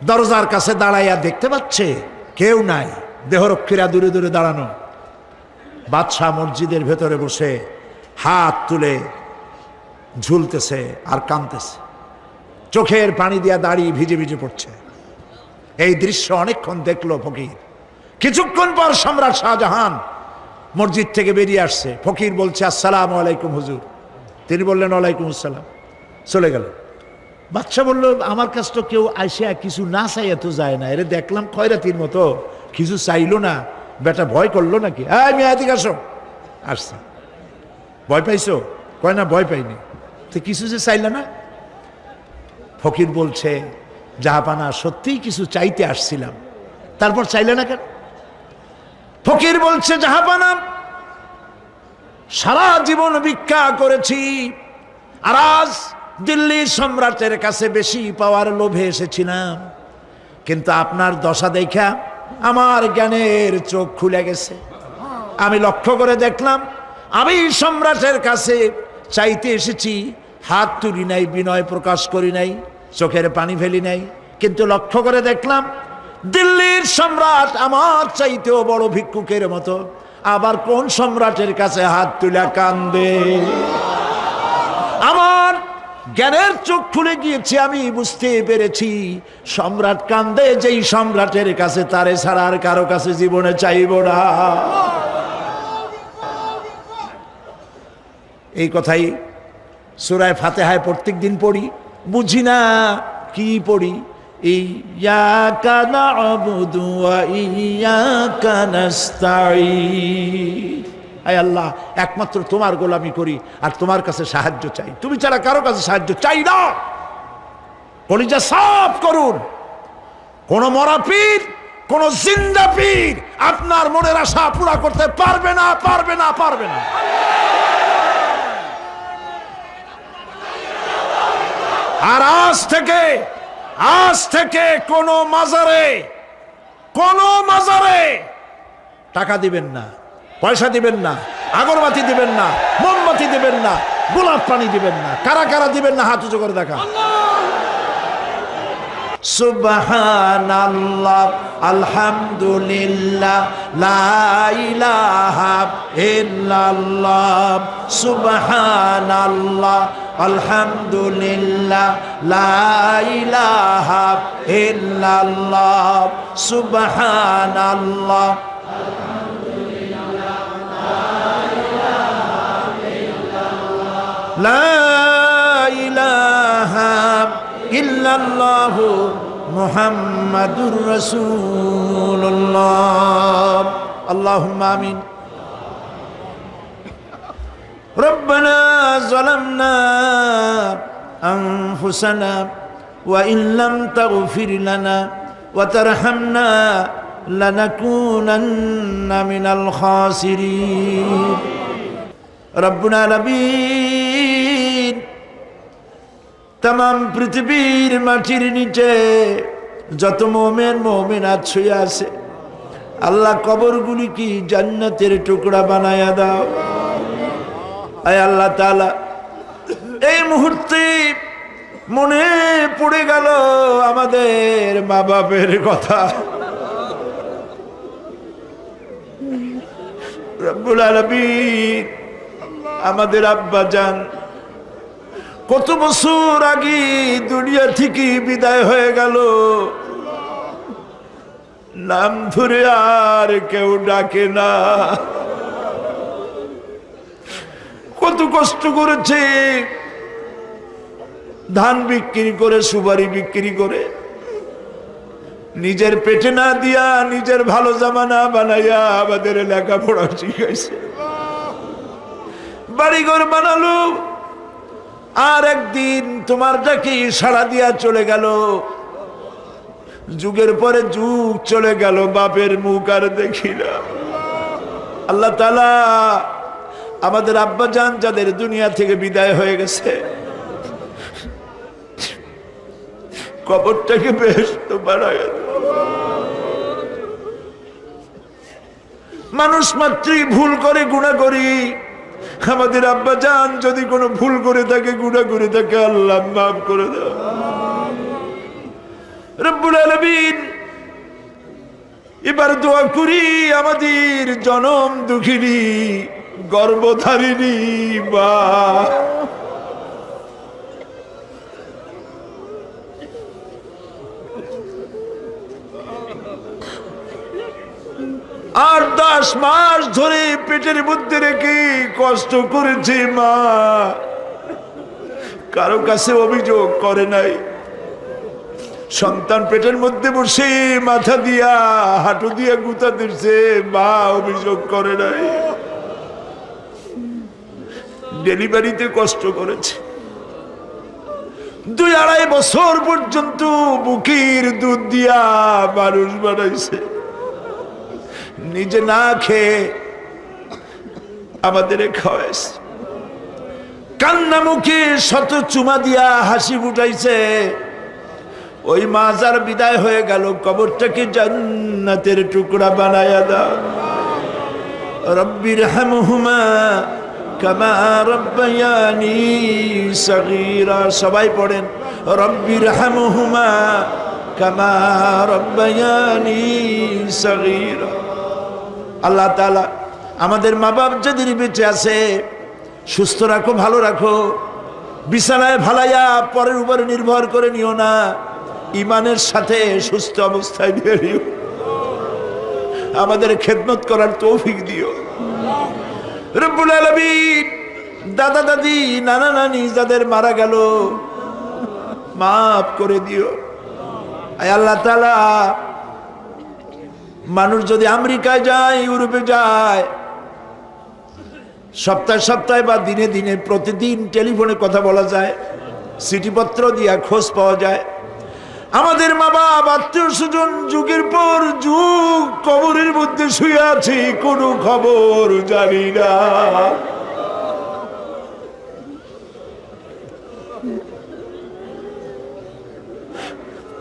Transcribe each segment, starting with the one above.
দরজার কাছে দাঁড়াইয়া দেখতে পাচ্ছে কেউ নাই, দেহরক্ষীরা দূরে দূরে দাঁড়ানো। বাদশাহ মসজিদের ভেতরে বসে হাত তুলে ঝুলতেছে আর কাঁদতেছে, চোখের পানি দিয়া দাঁড়িয়ে ভিজে ভিজে পড়ছে। এই দৃশ্য অনেকক্ষণ দেখলো ফকির। কিছুক্ষণ পর সম্রাট শাহজাহান মসজিদ থেকে বেরিয়ে আসছে। ফকির বলছে, আসসালামু আলাইকুম হুজুর। তিনি বললেন, ওয়ালাইকুম আসসালাম। চলে গেল। বাদশাহ বলল, আমার কাছে তো কেউ আইসা কিছু না চাইয়া তো যায় না, এরে দেখলাম খয়রাতির মতো কিছু চাইলো না, বেটা ভয় করলো নাকি? মেয়াদিক আসো। আসছে। ভয় পাইছো? কয় না, ভয় পাইনি। তো কিছু যে চাইলে না? ফকির বলছে, জাহাপানা সত্যিই কিছু চাইতে আসছিলাম। তারপর চাইলে না কেন? ফকির বলছে, জাহাপানা সারা জীবন ভিক্ষা করেছি, আর আজ দিল্লির সম্রাটের কাছে বেশি পাওয়ার লোভে এসেছিলাম, কিন্তু আপনার দশা দেখা আমার জ্ঞানের চোখ খুলে গেছে। আমি লক্ষ্য করে দেখলাম, আমি সম্রাটের কাছে চাইতে এসেছি, হাত তুলি নাই, বিনয় প্রকাশ করি নাই, চোখের পানি ফেলি নাই, কিন্তু লক্ষ্য করে দেখলাম দিল্লির সম্রাট আমার চাইতেও বড় ভিক্ষুকের মতো। আবার কোন সম্রাটের কাছে হাত তুলে কান্দে? আমার জ্ঞানের চোখ খুলে গিয়েছে, আমি বুঝতে পেরেছি সম্রাট কান্দে যেই সম্রাটের কাছে, তারে ছাড়া আর কারো কাছে জীবনে চাইব না। এই কথাই সূরা ফাতিহায় প্রত্যেক দিন পড়ি, বুঝি না কি পড়ি। ইয়াকা না'বুদু ওয়া ইয়াকা নাস্তাঈন। আয় আল্লাহ, একমাত্র তোমার গোলামি করি আর তোমার কাছে সাহায্য চাই, তুমি ছাড়া কারো কাছে সাহায্য চাই না। কলিজা সাফ করুন। কোন মরা পীর, কোন জিন্দা পীর আপনার মনের আশা পুরা করতে পারবে না, পারবে না, পারবে না। আর আজ থেকে কোন মাজারে টাকা দিবেন না, পয়সা দিবেন না, আগরবাতি দিবেন না, মোমবাতি দিবেন না, গোলাপ পানি দিবেন না। কারা কারা দিবেন না হাত উঁচু করে দেখা। সুবহানাল্লাহ, আলহামদুলিল্লাহ, লা ইলাহা ইল্লাল্লাহ। সুবহানাল্লাহ, আলহামদুলিল্লাহ, লা ইলাহা ইল্লাল্লাহ। সুবহানাল্লাহ, লা ইলাহা ইল্লাল্লাহ, মুহাম্মাদুর রাসূলুল্লাহ। আল্লাহুম্মা আমিন। রব্বানা যালামনা আনফুসানা ওয়া ইন লাম তাগফির লানা ওয়া তারহামনা লানাকুনান্না মিনাল খাসিরিন। রব্বুল আলামিন, তামাম পৃথিবীর মাটির নিচে যত মুমিন মুমিনাত শুয়ে আছে, আল্লাহ কবরগুলি কি জান্নাতের টুকরা বানায়া দাও। আয় আল্লাহ তাআলা, এই মুহূর্তে মনে পড়ে গেল আমাদের মা বাপের কথা। রব্বুল আলামিন, আমাদের আব্বা জান কত বছর আগে দুনিয়া থেকে বিদায় হয়ে গেল, নাম ধরে আর কেউ ডাকে না। কত কষ্ট করেছে, ধান বিক্রি করে, সুপারি বিক্রি করে, নিজের পেটে না দিয়া নিজের ভালো জামা না বানাইয়া আমাদের লেখাপড়া শিখাইছে, বাড়িঘর বানালো। আর একদিন তোমার ডাকে সাড়া দিয়া চলে গেল। যুগের পরে যুগ চলে গেল, বাপের মুখ আর দেখি না। আল্লাহ তাআলা, আমাদের আব্বা জান যাদের দুনিয়া থেকে বিদায় হয়ে গেছে, কবরটাকে বেহেশত বানায় দাও। মানুষ মাত্রই ভুল করে, গুনাহ করি। আমাদের আব্বা জান যদি কোনো ভুল করে থাকে, গুনাহ করে থাকে, আল্লাহ মাফ করে দাও। রব্বুল আলামিন এবার দোয়া করি আমাদের জনম দুঃখিনী গর্ভধারিণী মা আর 10 মাস ধরে পেটের মধ্যে রেখে কষ্ট করেছে মা, কারো কাছে অভিযোগ করে নাই। সন্তান পেটের মধ্যে বসে মাথা দিয়া হাঁটু দিয়া গুতা দিচ্ছে, মা অভিযোগ করে নাই। ডেলিভারিতে কষ্ট করেছে, 2-2.5 বছর পর্যন্ত বুকের দুধ দিয়া মানুষ বানাইছে, নিজে না খেয়ে আমাদের খাওয়াইছে, কান্না মুখে শত চুমা দিয়া হাসি ফুটাইছে। ওই মা যার বিদায় হয়ে গেল, কবরটাকে জান্নাতের টুকরা বানায়া দাও। রব্বির হামহুমা কামা রব্বায়ানি সগীরা। সবাই পড়েন, রব্বির হামহুমা কামা রব্বায়ানি সগীরা। আল্লাহ তাআলা আমাদের মা বাপ যাদের বেঁচে আছে সুস্থ রাখো, ভালো রাখো, বিছানায় ভালাইয়া পরের উপরে নির্ভর করে নিও না, ইমানের সাথে সুস্থ অবস্থায় নিয়ে নিও। আমাদের খেদমত করার তৌফিক দিও রব্বুল আলামিন। দাদা দাদি নানা নানি যাদের মারা গেল মাফ করে দিও। আয় আল্লাহ তাআলা, মানুষ যদি আমেরিকায় যায়, ইউরোপে যায়, সপ্তাহে সপ্তাহে বা দিনে দিনে প্রতিদিন টেলিফোনে কথা বলা যায়, চিঠিপত্র দিয়া খোঁজ পাওয়া যায়। আমাদের মা বাপ আত্মীয় স্বজন যুগের পর যুগ কবরের মধ্যে শুয়ে আছে, কোনো খবর জানি না।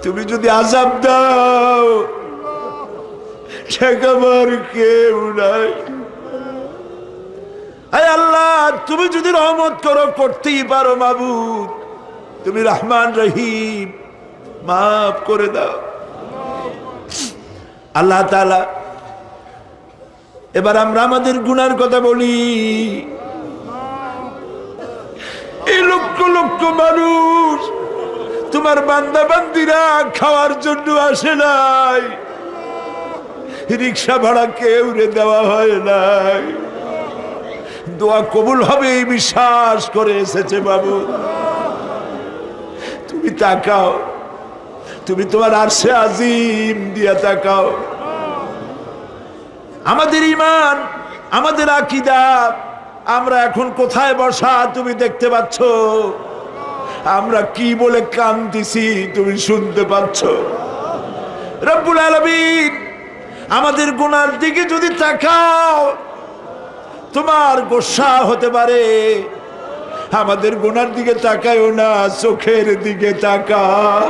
তুমি যদি আযাব দাও ঠেকাবার কেউ নাই। আয় আল্লাহ, তুমি যদি রহমত করো, করতেই পারো মাবুদ, তুমি রহমান রহিম, মাফ করে দাও। আল্লাহ তাআলা, এবার আমরা আমাদের গুনার কথা বলি। এই লক্ষ লক্ষ মানুষ তোমার বান্দা বান্দিরা খাওয়ার জন্য আসে নাই, রিক্সা ভাড়া কেউ রে দেওয়া হয় নাই, দোয়া কবুল হবে এই বিশ্বাস করে এসেছে। বাবু তুমি তাকাও, তুমি তোমার আরশে আজিম দিয়া তাকাও। আমাদের ঈমান, আমাদের আকীদা, আমরা এখন কোথায় বসা তুমি দেখতে পাচ্ছ, আমরা কি বলে কাঁদতেছি তুমি শুনতে পাচ্ছ। রব্বুল আলামিন, আমাদের গুনার দিকে যদি তাকাও তোমার গোসা হতে পারে। আমাদের গুনার দিকে তাকায়ও না, চোখের দিকে তাকাও।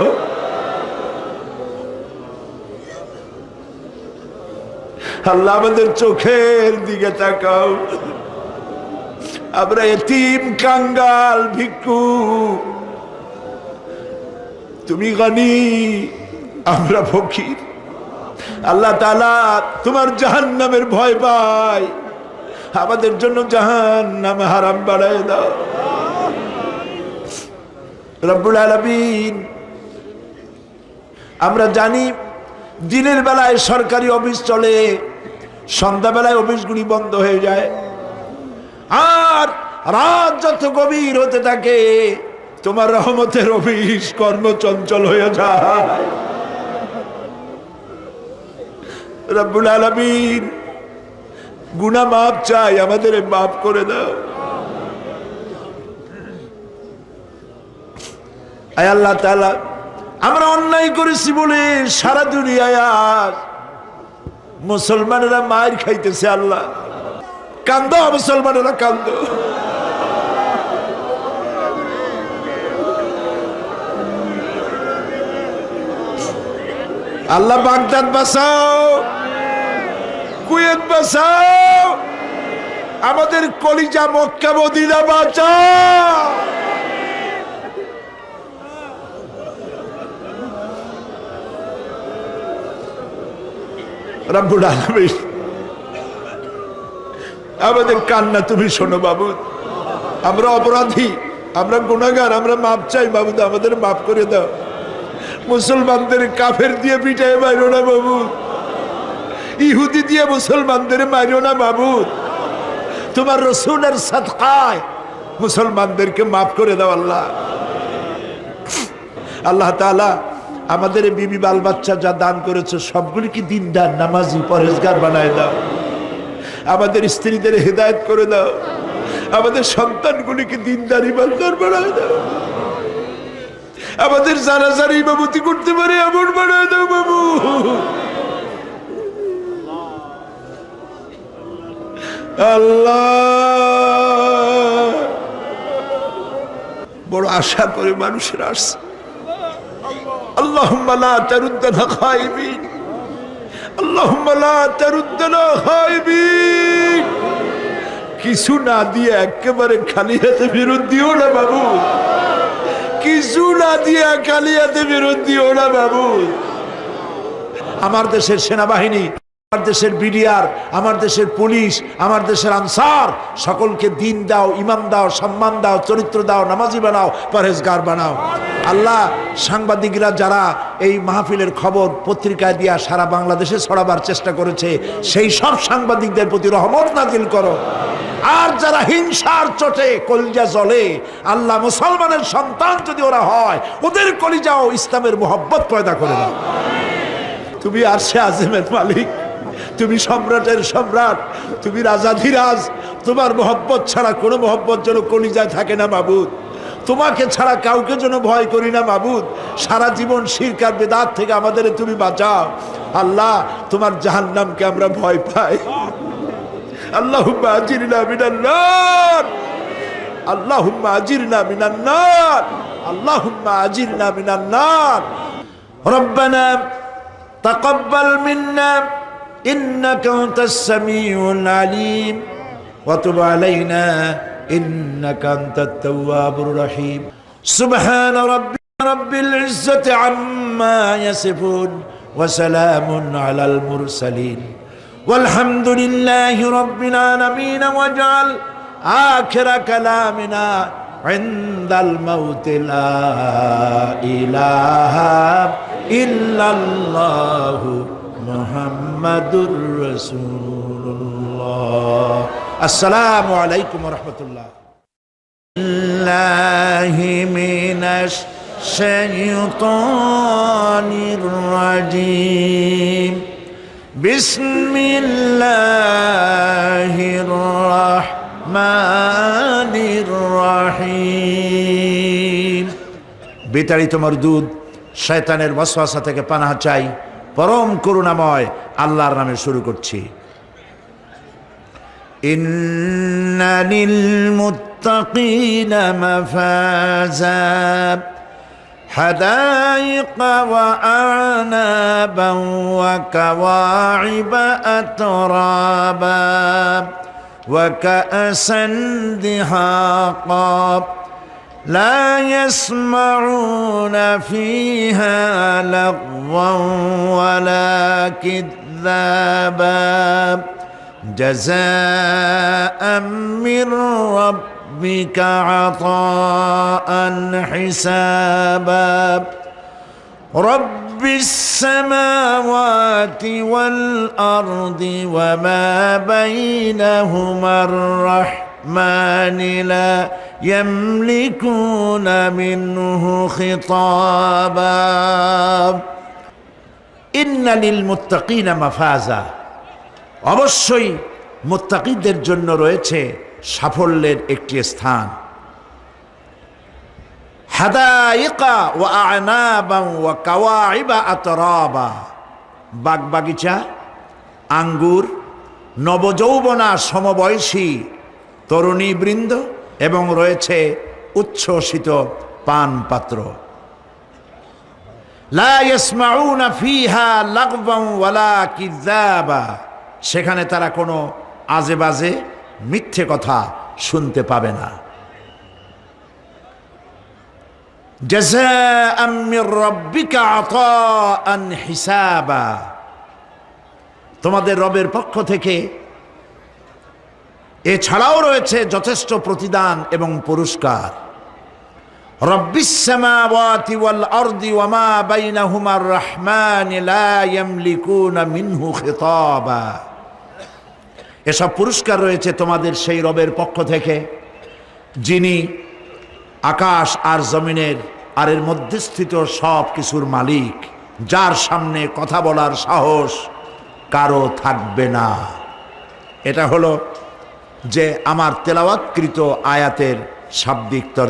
আল্লাহ, আমাদের চোখের দিকে তাকাও। আমরা এতিম, কাঙ্গাল, ভিক্ষু, তুমি গনি, আমরা ফকির। আল্লাহ তাআলা, তোমার জাহান্নামের ভয় পাই, আমাদের জন্য জাহান্নাম হারাম বানায় দাও। রব্বুল আলামিন, আমরা জানি দিনের বেলায় সরকারি অফিস চলে, সন্ধ্যাবেলায় অফিসগুলি বন্ধ হয়ে যায়, আর রাত যত গভীর হতে থাকে তোমার রহমতের অফিস কর্মচঞ্চল হয়ে যায়। রব্বুল আলামিন, গুনাহ মাফ চাই, আমাদের মাফ করে দাও। আয় আল্লাহ তাআলা, আমরা অন্যায় করেছি বলে সারা দুনিয়ায় আজ মুসলমানেরা মার খাইতেছে। আল্লাহ, কান্দো মুসলমানেরা, কান্দো। আল্লাহ, বাগদাদ বাঁচাও, কুয়েত বাঁচাও, আমাদের কলিজা মক্কা মদিনা বাঁচাও। রব্বুল আলামিন আমাদের কান্না তুমি শোনো মাবুদ। আমরা অপরাধী, আমরা গুনাহগার, আমরা মাপ চাই মাবুদ, আমাদের মাফ করে দাও। মুসলমানদের কাফের দিয়ে পিটায় মারো না মাবুদ, ইহুদি দিয়ে মুসলমানদের মারো না মাবুদ। তোমার রসুলের সাদকায় মুসলমানদেরকে মাফ করে দাও আল্লাহ। আল্লাহ তাআলা আমাদের বিবি বাল বাচ্চা যা দান করেছে সবগুলিকে দিনদার, নামাজি, পরহেজগার বানায় দাও। আমাদের স্ত্রীদের হেদায়েত করে দাও, আমাদের সন্তানগুলিকে দিনদার ইমানদার বানায় দাও, আমাদের যারা যারা ইমামতি করতে পারে এমন বানায় দাও বাবু। আল্লাহ বড় আশা করে মানুষের আসছে। আল্লাহুম্মা লা তারুদ্দানা খাইবিন, আল্লাহুম্মা লা তারুদ্দানা খাইবিন। কিছু না দিয়ে একেবারে খালি হাতে ফেরত দিও না বাবু, কিছু না দিয়ে খালি হাতে ফেরত দিও না বাবু। আমার দেশের সেনাবাহিনী, আমার দেশের বিডিআর, আমার দেশের পুলিশ, আমার দেশের আনসার সকলকে দিন দাও, ইমান দাও, সম্মান দাও, চরিত্র দাও, নামাজি বানাও, পরহেজগার বানাও। আল্লাহ সাংবাদিকরা যারা এই মাহফিলের খবর পত্রিকায় দিয়া সারা বাংলাদেশে ছড়াবার চেষ্টা করেছে সেই সব সাংবাদিকদের প্রতি রহমত নাজিল করো। আর যারা হিংসার চোটে কলিজা জ্বলে, আল্লাহ মুসলমানের সন্তান যদি ওরা হয় ওদের কলিজাও ইসলামের মোহব্বত পয়দা করে দাও। তুমি আরশে আযমের মালিক, তুমি সম্রাটের সম্রাট, তুমি রাজাধিরাজ। তোমার মোহব্বত ছাড়া কোনো মোহব্বত যেন কলিজায় থাকে না মাবুদ। তোমাকে ছাড়া কাউকে যেন ভয় করি না মাবুদ। সারা জীবন শিরক আর বিদআত থেকে আমাদের তুমি বাঁচাও আল্লাহ। তোমার জাহান্নামকে আমরা ভয় পাই। আল্লাহুম্মা আজিরনা মিনান নার, আল্লাহুম্মা আজিরনা মিনান নার, আল্লাহুম্মা আজিরনা মিনান নার। রব্বানা তাকাব্বাল মিন্না إنك أنت السميع العليم وتب علينا إنك أنت التواب الرحيم سبحان رب العزة عما يصفون وسلام على المرسلين والحمد لله رب العالمين واجعل آخر كلامنا عند الموت لا إله إلا الله মুহাম্মাদুর রাসূলুল্লাহ। আসসালামু আলাইকুম ওয়া রাহমাতুল্লাহ। বিল্লাহি মিনাশ শাইতানির রাজীম। বিসমিল্লাহির রাহমানির রাহিম। বিতাড়িত মরদুদ শয়তানের ওয়াসওয়াসা থেকে পানাহ চাই পরম করুণাময় আল্লাহর নামে শুরু করছি। ইন্না লিল মুত্তাকিনা মাফাজা হাদাইকা ওয়া আনাবান ওয়া কাওয়াইবা আতরাবা ওয়া কাআসান দিহাকা لا يسمعون فيها لغوا ولا كذابا جزاء من ربك عطاء حسابا رب السماوات والأرض وما بينهما الرحمن لا يملكون منه خطابا إن للمتقين مفازا। অবশ্যই মুত্তাকিদের জন্য রয়েছে সাফল্যের একটি স্থান। হাদাইকা ওয়া আনাবান ওয়া কাওয়াইবা আতরাবা, বাগবাগিচা, আঙ্গুর, নবযৌবনা সমবয়সী তরুণী বৃন্দ এবং রয়েছে উচ্ছ্বসিত পান পাত্র। লা ইয়াসমাউনা ফিহা লাগওয়ান ওয়ালা কিযাবা, সেখানে তারা কোনো আজে বাজে মিথ্যে কথা শুনতে পাবে না। জাযাআম মির রাব্বিকা আতাআন হিসাবা, তোমাদের রবের পক্ষ থেকে এছাড়াও রয়েছে যথেষ্ট প্রতিদান এবং পুরস্কার। রব্বিস সামাওয়াতি ওয়াল আরদি ওয়া মা বাইনাহুমার রাহমান লা ইয়ামলিকুনা মিনহু খিতাবা। এসব পুরস্কার রয়েছে তোমাদের সেই রবের পক্ষ থেকে যিনি আকাশ আর জমিনের আর এর মধ্যে স্থিত সব কিছুর মালিক, যার সামনে কথা বলার সাহস কারো থাকবে না। এটা হলো যে আমার তেলাওয়াতকৃত আয়াতের শাব্দিক তরজমা।